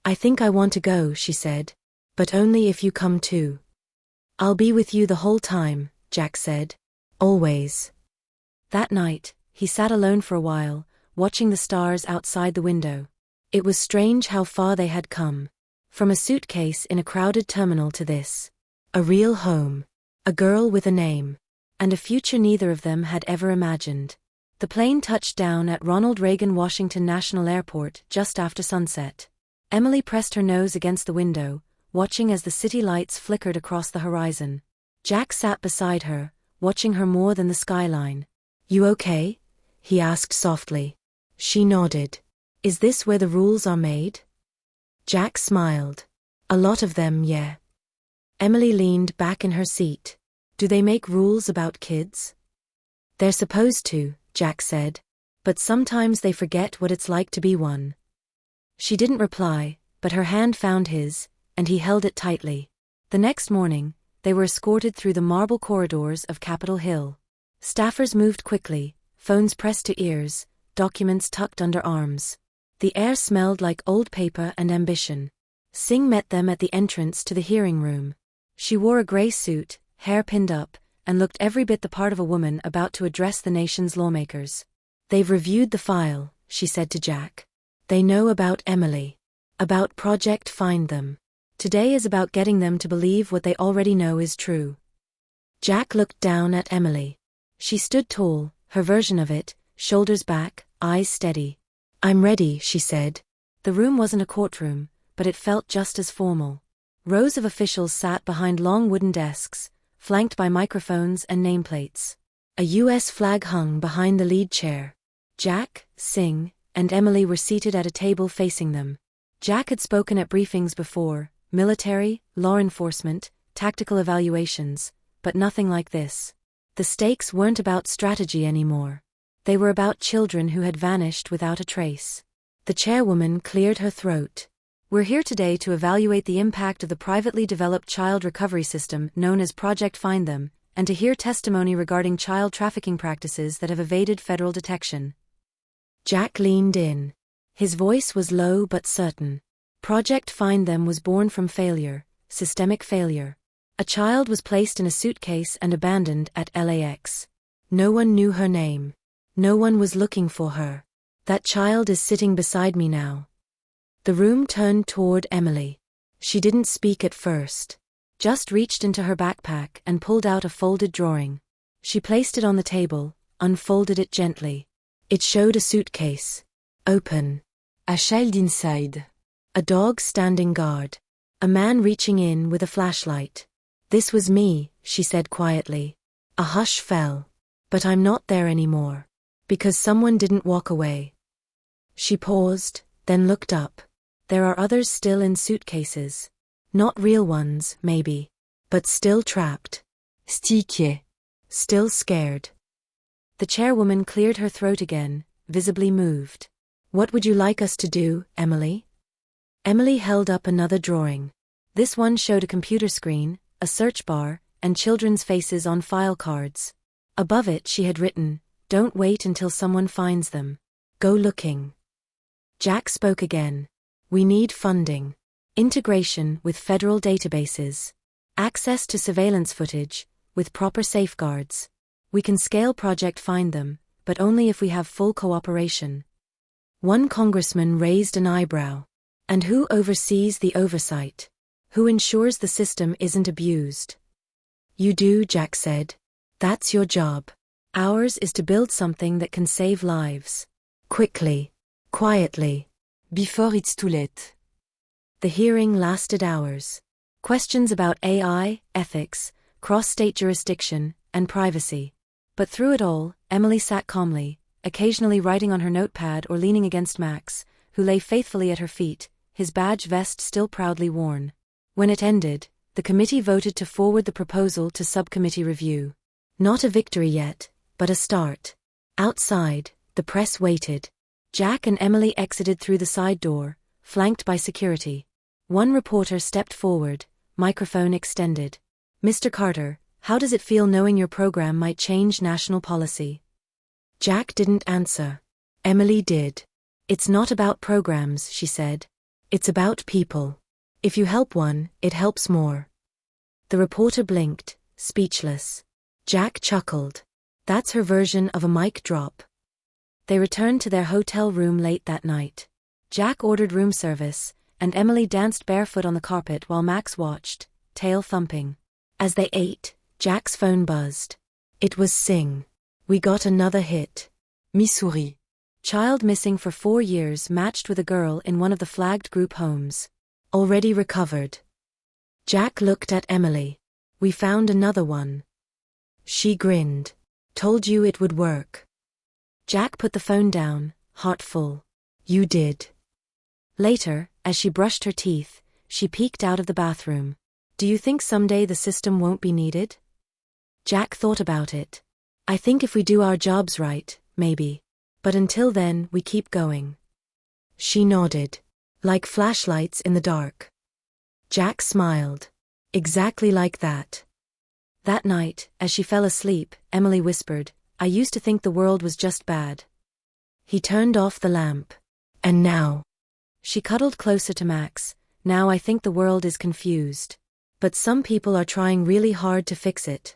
"I think I want to go," she said. "But only if you come too." "I'll be with you the whole time," Jack said. "Always." That night, he sat alone for a while, watching the stars outside the window. It was strange how far they had come. From a suitcase in a crowded terminal to this. A real home. A girl with a name. And a future neither of them had ever imagined. The plane touched down at Ronald Reagan Washington National Airport just after sunset. Emily pressed her nose against the window, watching as the city lights flickered across the horizon. Jack sat beside her, watching her more than the skyline. "You okay?" he asked softly. She nodded. "Is this where the rules are made?" Jack smiled. "A lot of them, yeah." Emily leaned back in her seat. "Do they make rules about kids?" "They're supposed to," Jack said. "But sometimes they forget what it's like to be one." She didn't reply, but her hand found his, and he held it tightly. The next morning, they were escorted through the marble corridors of Capitol Hill. Staffers moved quickly, phones pressed to ears, documents tucked under arms. The air smelled like old paper and ambition. Singh met them at the entrance to the hearing room. She wore a gray suit, hair pinned up, and looked every bit the part of a woman about to address the nation's lawmakers. "They've reviewed the file," she said to Jack. "They know about Emily. About Project Find Them. Today is about getting them to believe what they already know is true." Jack looked down at Emily. She stood tall, her version of it, shoulders back, eyes steady. "I'm ready," she said. The room wasn't a courtroom, but it felt just as formal. Rows of officials sat behind long wooden desks, flanked by microphones and nameplates. A U.S. flag hung behind the lead chair. Jack, Singh, and Emily were seated at a table facing them. Jack had spoken at briefings before, military, law enforcement, tactical evaluations, but nothing like this. The stakes weren't about strategy anymore. They were about children who had vanished without a trace. The chairwoman cleared her throat. "We're here today to evaluate the impact of the privately developed child recovery system known as Project Find Them, and to hear testimony regarding child trafficking practices that have evaded federal detection." Jack leaned in. His voice was low but certain. Project Find Them was born from failure, systemic failure. A child was placed in a suitcase and abandoned at LAX. No one knew her name. No one was looking for her. That child is sitting beside me now. The room turned toward Emily. She didn't speak at first. Just reached into her backpack and pulled out a folded drawing. She placed it on the table, unfolded it gently. It showed a suitcase. Open. A child inside. A dog standing guard. A man reaching in with a flashlight. "This was me," she said quietly. A hush fell. "But I'm not there anymore. Because someone didn't walk away." She paused, then looked up. There are others still in suitcases. Not real ones, maybe. But still trapped. Stické. Still scared. The chairwoman cleared her throat again, visibly moved. What would you like us to do, Emily? Emily held up another drawing. This one showed a computer screen, a search bar, and children's faces on file cards. Above it she had written, "Don't wait until someone finds them. Go looking." Jack spoke again. We need funding. Integration with federal databases. Access to surveillance footage, with proper safeguards. We can scale Project Find Them, but only if we have full cooperation. One congressman raised an eyebrow. And who oversees the oversight? Who ensures the system isn't abused? You do, Jack said. That's your job. Ours is to build something that can save lives. Quickly. Quietly. Before it's too late. The hearing lasted hours. Questions about AI, ethics, cross-state jurisdiction, and privacy. But through it all, Emily sat calmly, occasionally writing on her notepad or leaning against Max, who lay faithfully at her feet, his badge vest still proudly worn. When it ended, the committee voted to forward the proposal to subcommittee review. Not a victory yet, but a start. Outside, the press waited. Jack and Emily exited through the side door, flanked by security. One reporter stepped forward, microphone extended. Mr. Carter, how does it feel knowing your program might change national policy? Jack didn't answer. Emily did. It's not about programs, she said. It's about people. If you help one, it helps more. The reporter blinked, speechless. Jack chuckled. That's her version of a mic drop. They returned to their hotel room late that night. Jack ordered room service, and Emily danced barefoot on the carpet while Max watched, tail thumping. As they ate, Jack's phone buzzed. It was Sing. We got another hit. Missouri. Child missing for 4 years matched with a girl in one of the flagged group homes. Already recovered. Jack looked at Emily. We found another one. She grinned. Told you it would work. Jack put the phone down, heart full. You did. Later, as she brushed her teeth, she peeked out of the bathroom. Do you think someday the system won't be needed? Jack thought about it. I think if we do our jobs right, maybe. But until then, we keep going. She nodded. Like flashlights in the dark. Jack smiled. Exactly like that. That night, as she fell asleep, Emily whispered, I used to think the world was just bad. He turned off the lamp. And now? She cuddled closer to Max. Now I think the world is confused. But some people are trying really hard to fix it.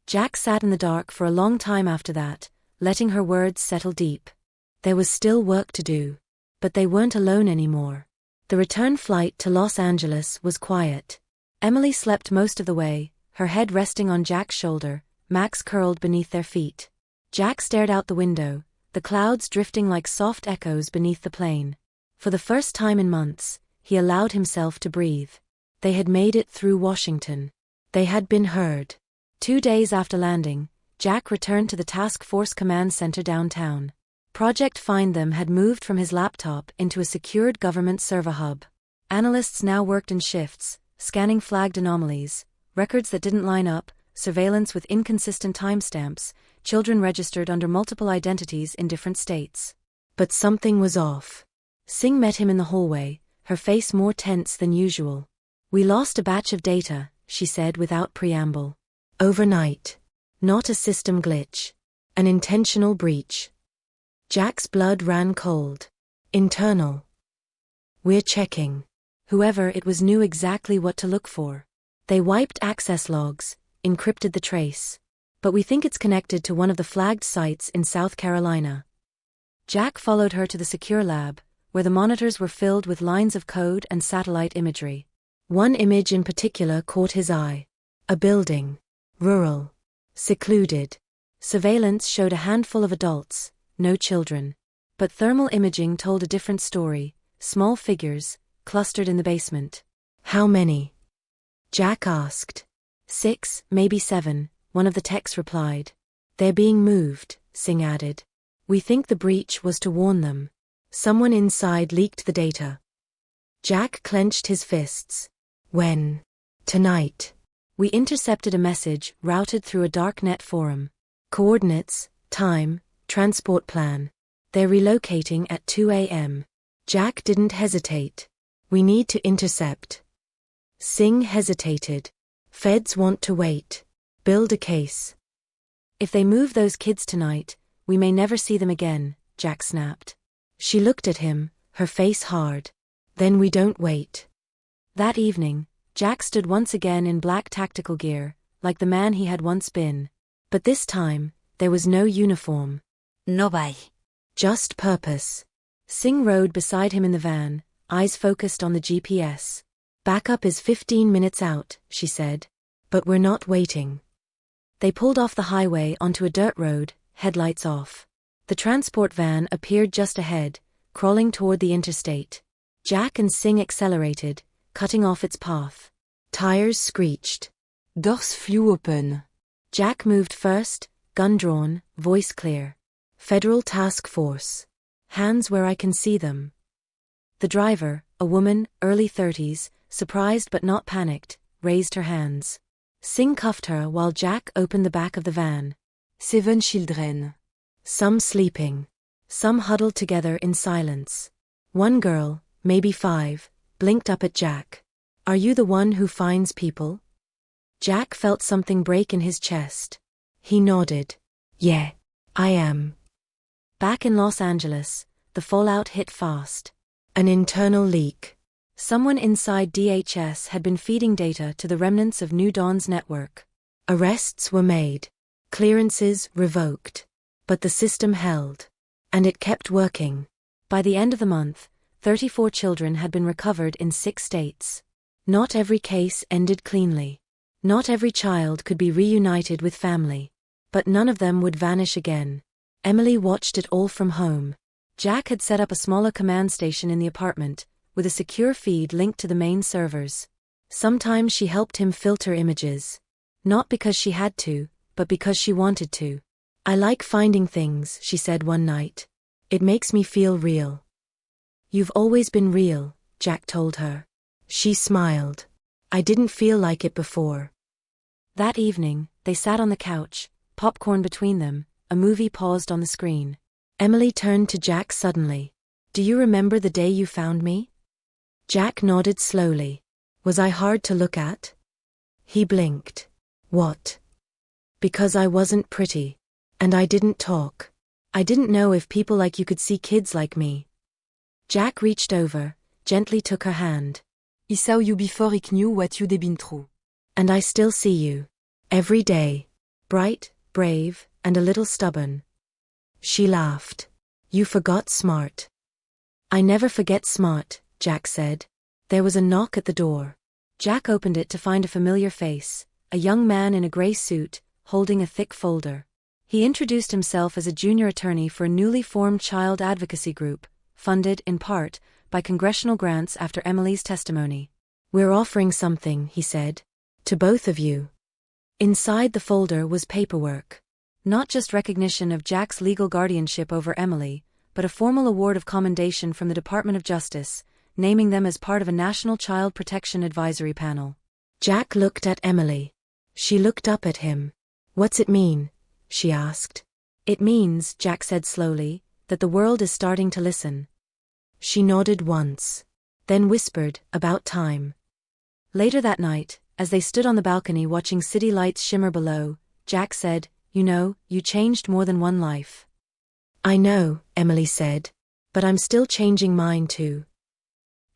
Jack sat in the dark for a long time after that, letting her words settle deep. There was still work to do. But they weren't alone anymore. The return flight to Los Angeles was quiet. Emily slept most of the way, her head resting on Jack's shoulder, Max curled beneath their feet. Jack stared out the window, the clouds drifting like soft echoes beneath the plane. For the first time in months, he allowed himself to breathe. They had made it through Washington. They had been heard. 2 days after landing, Jack returned to the Task Force Command Center downtown. Project Find Them had moved from his laptop into a secured government server hub. Analysts now worked in shifts, scanning flagged anomalies, records that didn't line up, surveillance with inconsistent timestamps, children registered under multiple identities in different states. But something was off. Sing met him in the hallway, her face more tense than usual. We lost a batch of data, she said without preamble. Overnight. Not a system glitch. An intentional breach. Jack's blood ran cold. Internal. We're checking. Whoever it was knew exactly what to look for. They wiped access logs, encrypted the trace. But we think it's connected to one of the flagged sites in South Carolina. Jack followed her to the secure lab, where the monitors were filled with lines of code and satellite imagery. One image in particular caught his eye. A building. Rural. Secluded. Surveillance showed a handful of adults, no children. But thermal imaging told a different story, small figures, clustered in the basement. How many? Jack asked. 6, maybe 7, one of the techs replied. They're being moved, Singh added. We think the breach was to warn them. Someone inside leaked the data. Jack clenched his fists. When? Tonight. We intercepted a message routed through a darknet forum. Coordinates, time, transport plan. They're relocating at 2 a.m. Jack didn't hesitate. We need to intercept. Singh hesitated. Feds want to wait. Build a case. If they move those kids tonight, we may never see them again, Jack snapped. She looked at him, her face hard. Then we don't wait. That evening, Jack stood once again in black tactical gear, like the man he had once been. But this time, there was no uniform. No vai. Just purpose. Singh rode beside him in the van, eyes focused on the GPS. Backup is 15 minutes out, she said. But we're not waiting. They pulled off the highway onto a dirt road, headlights off. The transport van appeared just ahead, crawling toward the interstate. Jack and Singh accelerated, cutting off its path. Tires screeched. Doors flew open. Jack moved first, gun drawn, voice clear. Federal Task Force. Hands where I can see them. The driver, a woman, early 30s, surprised but not panicked, raised her hands. Singh cuffed her while Jack opened the back of the van. 7 children. Some sleeping. Some huddled together in silence. One girl, maybe 5, blinked up at Jack. Are you the one who finds people? Jack felt something break in his chest. He nodded. Yeah, I am. Back in Los Angeles, the fallout hit fast. An internal leak. Someone inside DHS had been feeding data to the remnants of New Dawn's network. Arrests were made. Clearances revoked. But the system held. And it kept working. By the end of the month, 34 children had been recovered in 6 states. Not every case ended cleanly. Not every child could be reunited with family. But none of them would vanish again. Emily watched it all from home. Jack had set up a smaller command station in the apartment, with a secure feed linked to the main servers. Sometimes she helped him filter images. Not because she had to, but because she wanted to. I like finding things, she said one night. It makes me feel real. You've always been real, Jack told her. She smiled. I didn't feel like it before. That evening, they sat on the couch, popcorn between them, a movie paused on the screen. Emily turned to Jack suddenly. Do you remember the day you found me? Jack nodded slowly. Was I hard to look at? He blinked. What? Because I wasn't pretty. And I didn't talk. I didn't know if people like you could see kids like me. Jack reached over, gently took her hand. I saw you before I knew what you'd been through. And I still see you. Every day. Bright, brave, and a little stubborn. She laughed. You forgot smart. I never forget smart, Jack said. There was a knock at the door. Jack opened it to find a familiar face, a young man in a gray suit, holding a thick folder. He introduced himself as a junior attorney for a newly formed child advocacy group, funded, in part, by congressional grants after Emily's testimony. We're offering something, he said. To both of you. Inside the folder was paperwork. Not just recognition of Jack's legal guardianship over Emily, but a formal award of commendation from the Department of Justice, naming them as part of a National Child Protection Advisory Panel. Jack looked at Emily. She looked up at him. What's it mean? She asked. It means, Jack said slowly, that the world is starting to listen. She nodded once. Then whispered, about time. Later that night, as they stood on the balcony watching city lights shimmer below, Jack said, You know, you changed more than one life. I know, Emily said. But I'm still changing mine too.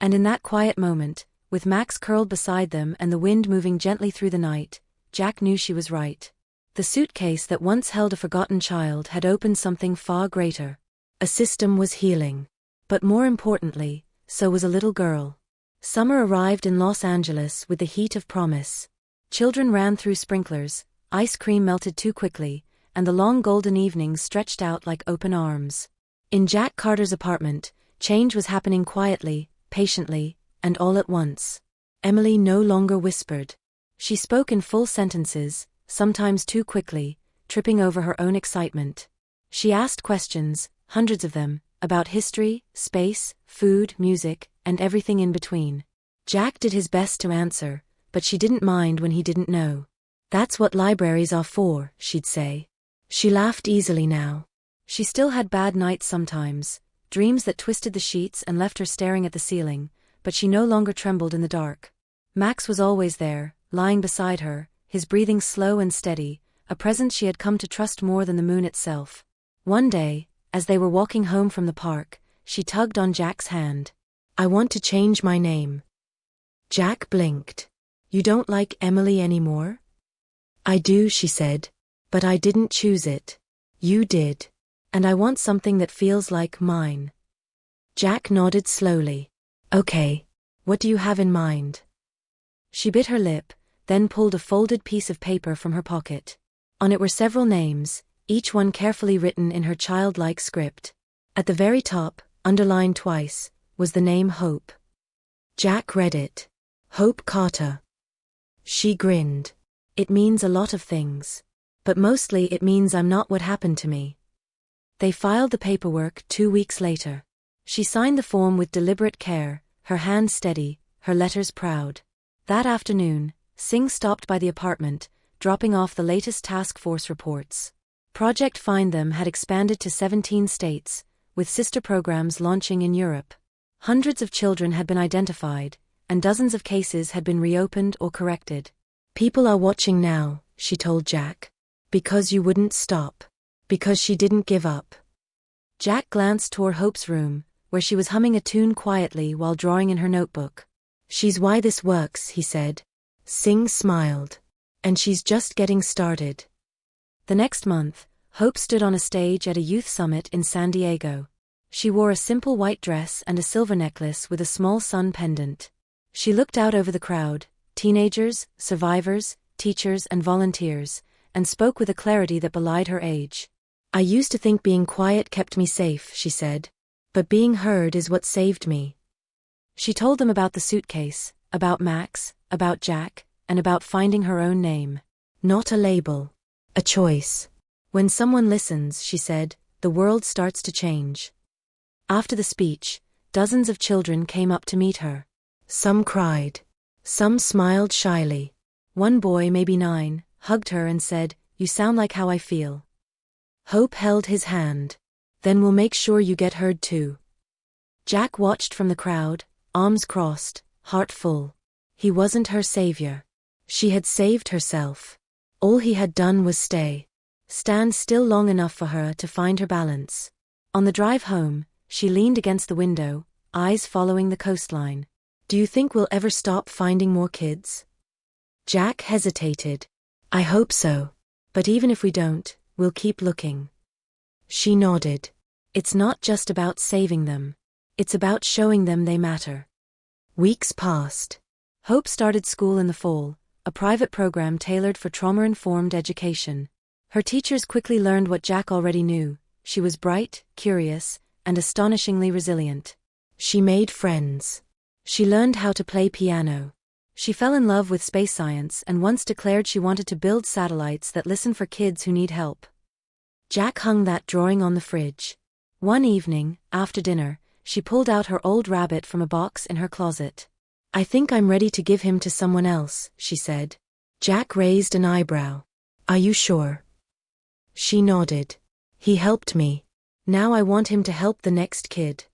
And in that quiet moment, with Max curled beside them and the wind moving gently through the night, Jack knew she was right. The suitcase that once held a forgotten child had opened something far greater. A system was healing. But more importantly, so was a little girl. Summer arrived in Los Angeles with the heat of promise. Children ran through sprinklers, ice cream melted too quickly, and the long golden evenings stretched out like open arms. In Jack Carter's apartment, change was happening quietly, patiently, and all at once. Emily no longer whispered. She spoke in full sentences, sometimes too quickly, tripping over her own excitement. She asked questions, hundreds of them, about history, space, food, music, and everything in between. Jack did his best to answer, but she didn't mind when he didn't know. "That's what libraries are for," she'd say. She laughed easily now. She still had bad nights sometimes, dreams that twisted the sheets and left her staring at the ceiling, but she no longer trembled in the dark. Max was always there, lying beside her, his breathing slow and steady, a presence she had come to trust more than the moon itself. One day, as they were walking home from the park, she tugged on Jack's hand. "I want to change my name." Jack blinked. "You don't like Emily anymore?" "I do," she said. "But I didn't choose it. You did. And I want something that feels like mine." Jack nodded slowly. "Okay. What do you have in mind?" She bit her lip, then pulled a folded piece of paper from her pocket. On it were several names, each one carefully written in her childlike script. At the very top, underlined twice, was the name Hope. Jack read it. "Hope Carter." She grinned. "It means a lot of things. But mostly it means I'm not what happened to me." They filed the paperwork 2 weeks later. She signed the form with deliberate care, her hand steady, her letters proud. That afternoon, Singh stopped by the apartment, dropping off the latest task force reports. Project Find Them had expanded to 17 states, with sister programs launching in Europe. Hundreds of children had been identified, and dozens of cases had been reopened or corrected. "People are watching now," she told Jack. "Because you wouldn't stop. Because she didn't give up." Jack glanced toward Hope's room, where she was humming a tune quietly while drawing in her notebook. "She's why this works," he said. Singh smiled. "And she's just getting started." The next month, Hope stood on a stage at a youth summit in San Diego. She wore a simple white dress and a silver necklace with a small sun pendant. She looked out over the crowd, teenagers, survivors, teachers, and volunteers, and spoke with a clarity that belied her age. "I used to think being quiet kept me safe," she said. "But being heard is what saved me." She told them about the suitcase, about Max, about Jack, and about finding her own name. Not a label. A choice. "When someone listens," she said, "the world starts to change." After the speech, dozens of children came up to meet her. Some cried. Some smiled shyly. One boy, maybe 9, hugged her and said, "You sound like how I feel." Hope held his hand. "Then we'll make sure you get heard too." Jack watched from the crowd, arms crossed, heart full. He wasn't her savior. She had saved herself. All he had done was stand still long enough for her to find her balance. On the drive home, she leaned against the window, eyes following the coastline. "Do you think we'll ever stop finding more kids?" Jack hesitated. "I hope so. But even if we don't, we'll keep looking." She nodded. "It's not just about saving them. It's about showing them they matter." Weeks passed. Hope started school in the fall, a private program tailored for trauma-informed education. Her teachers quickly learned what Jack already knew: she was bright, curious, and astonishingly resilient. She made friends. She learned how to play piano. She fell in love with space science and once declared she wanted to build satellites that listen for kids who need help. Jack hung that drawing on the fridge. One evening, after dinner, she pulled out her old rabbit from a box in her closet. "I think I'm ready to give him to someone else," she said. Jack raised an eyebrow. "Are you sure?" She nodded. "He helped me. Now I want him to help the next kid."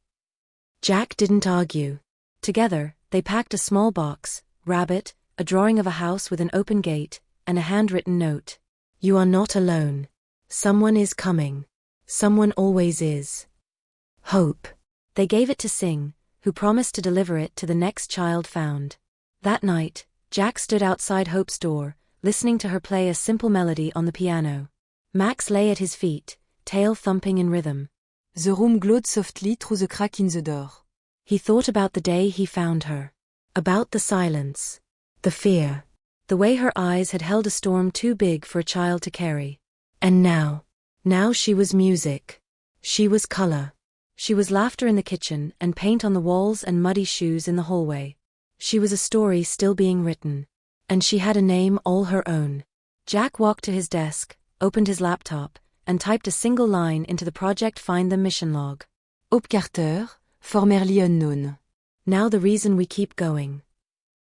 Jack didn't argue. Together, they packed a small box, rabbit, a drawing of a house with an open gate, and a handwritten note. "You are not alone. Someone is coming. Someone always is. Hope." They gave it to Singh, who promised to deliver it to the next child found. That night, Jack stood outside Hope's door, listening to her play a simple melody on the piano. Max lay at his feet, tail thumping in rhythm. The room glowed softly through the crack in the door. He thought about the day he found her. About the silence. The fear. The way her eyes had held a storm too big for a child to carry. And now. Now she was music. She was color. She was laughter in the kitchen and paint on the walls and muddy shoes in the hallway. She was a story still being written. And she had a name all her own. Jack walked to his desk, opened his laptop, and typed a single line into the Project Find Them mission log. Hope Carter, formerly unknown. Now the reason we keep going.